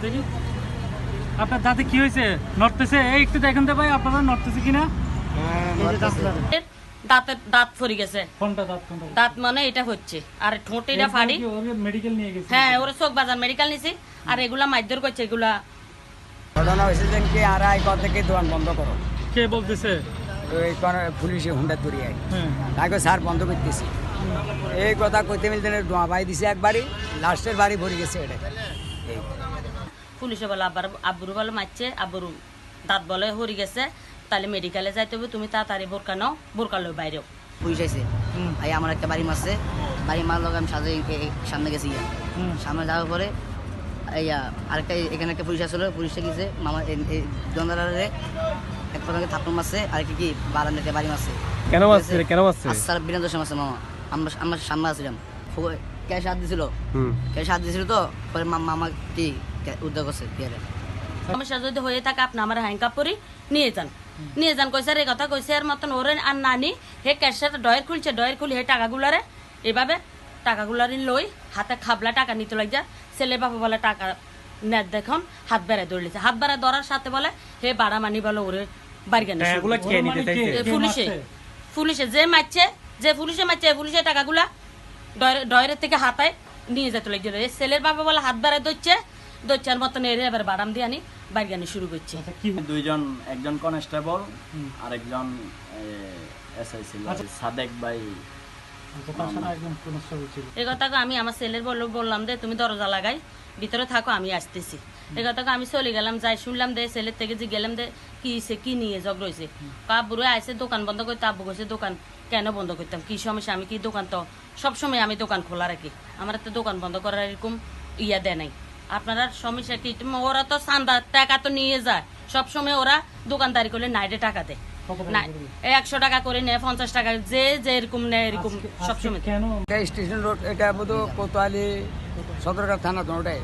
দেখি আপনার দাঁতে কি হয়েছে? নড়তেছে? এই একটু দেখেন তো ভাই আপনারা নড়তেছে কিনা। দাঁত ফরি গেছে। কোনটা দাঁত? কোনটা দাঁত মানে এটা হচ্ছে আর ঠোঁট এটা ফাড়ি। মেডিকেল নিয়ে গেছে? হ্যাঁ, ওরা চোখ বাজার মেডিকেল নিছি। আর এগুলা মারধর করছে। এগুলা ঘটনা হয়েছে যে কি আর কর থেকে দোকান বন্ধ করো। কে বলতেছে? ওই পুলিশে হুন্ডা ধরিয়ে হ্যাঁ। তাকে স্যার বন্ধ করতেছি এই কথা কইতে মিলতে দোয়া পাই দিছে একবারই, লাস্টের বাড়ি ভরে গেছে এটা। এই পুলিশে বলে আব্বুর বলে মারছে, আব্বুর দাঁত বলে হরি গেছে, তাহলে মেডিকেলে যাইতে হবে, তুমি তাড়াতাড়ি বোরকা নাও, বোরকা লো বাইরেও। পুলিশ আইছে, ভাই আমার একটা বাড়ি মারছে, বাড়ি মারলো আমি সামনে গেছি, সামনে যাওয়ার পরে আরেকটা এখানে একটা পুলিশ আসলো, পুলিশটা গেছে মামা জন্দারে এক প্রথমে থাপ্পড় মারছে, আরেকটা কি বারান্দাতে বাড়ি মারছে। কেন মারছে? কেন মারছে? আচ্ছা বিনোদন মারছে মামা, আমরা সামনে আসছিলাম, ক্যাশ হাত দিছিল, ক্যাশ হাত দিছিল তো পরে মামা কি উদ্যোগ করছে। সমস্যা যদি হয়ে থাকে আপনি আমার হ্যাংকাপ করি নিয়ে যান কইছে। আর এই কথা কইছে এর মতন ওরে আর নানি হে ক্যাশের ডয়ের খুলছে, ডয়ের খুলি হে টাকাগুলারে এভাবে টাকাগুলারে লই হাতে খাবলা টাকা নিতে লাগ যা। ছেলে বাবা বলে টাকা নেট দেখুন, হাত বেড়ায় দৌড়িয়েছে। হাত বেড়ায় ধরার সাথে বলে হে বাড়া মানি বলে ওরে বাড়ি কেন পুলিশে যে মারছে, যে পুলিশে মারছে পুলিশে টাকাগুলা ডয়ের থেকে হাতায় নিয়ে যেতে লাগছিল। ছেলের বাবা বলে হাত বেড়ায় ধরছে, দচ্চার মতন এরে এবার বাদাম দিয়ে আনি বাইগানি শুরু করছে। দুইজন, একজন কনস্টেবল আর একজন এসআই ছিল, সাদেক ভাই। এই কথাকে আমি আমার ছেলের বললাম যে তুমি দরজা লাগাই ভিতরে থাকো, আমি আসতেছি। এই কথাকে আমি চলে গেলাম, যাই শুনলাম দে ছেলের থেকে যে গেলাম দে কি নিয়ে ঝগড়া হয়েছে। আব্বুরে আইসে দোকান বন্ধ করতে, আব্বু কইছে দোকান কেন বন্ধ করতাম, কি সমস্যা? আমি কি দোকান তো সবসময় আমি দোকান খোলা রাখি, আমার তো দোকান বন্ধ করার এরকম ইয়া দেয় নাই। আপনারা সমস্যা কি? ওরা তো চান্দা টাকা তো নিয়ে যায় সবসময়, ওরা দোকানদারি করলে নাইটে টাকা দেয় না, 100 টাকা করে নেয়, 50 টাকা যে এরকম নেয় এরকম সবসময়। স্টেশন রোড, এটা বোধ কোতোয়ালি সদরঘাট থানা, ওটাই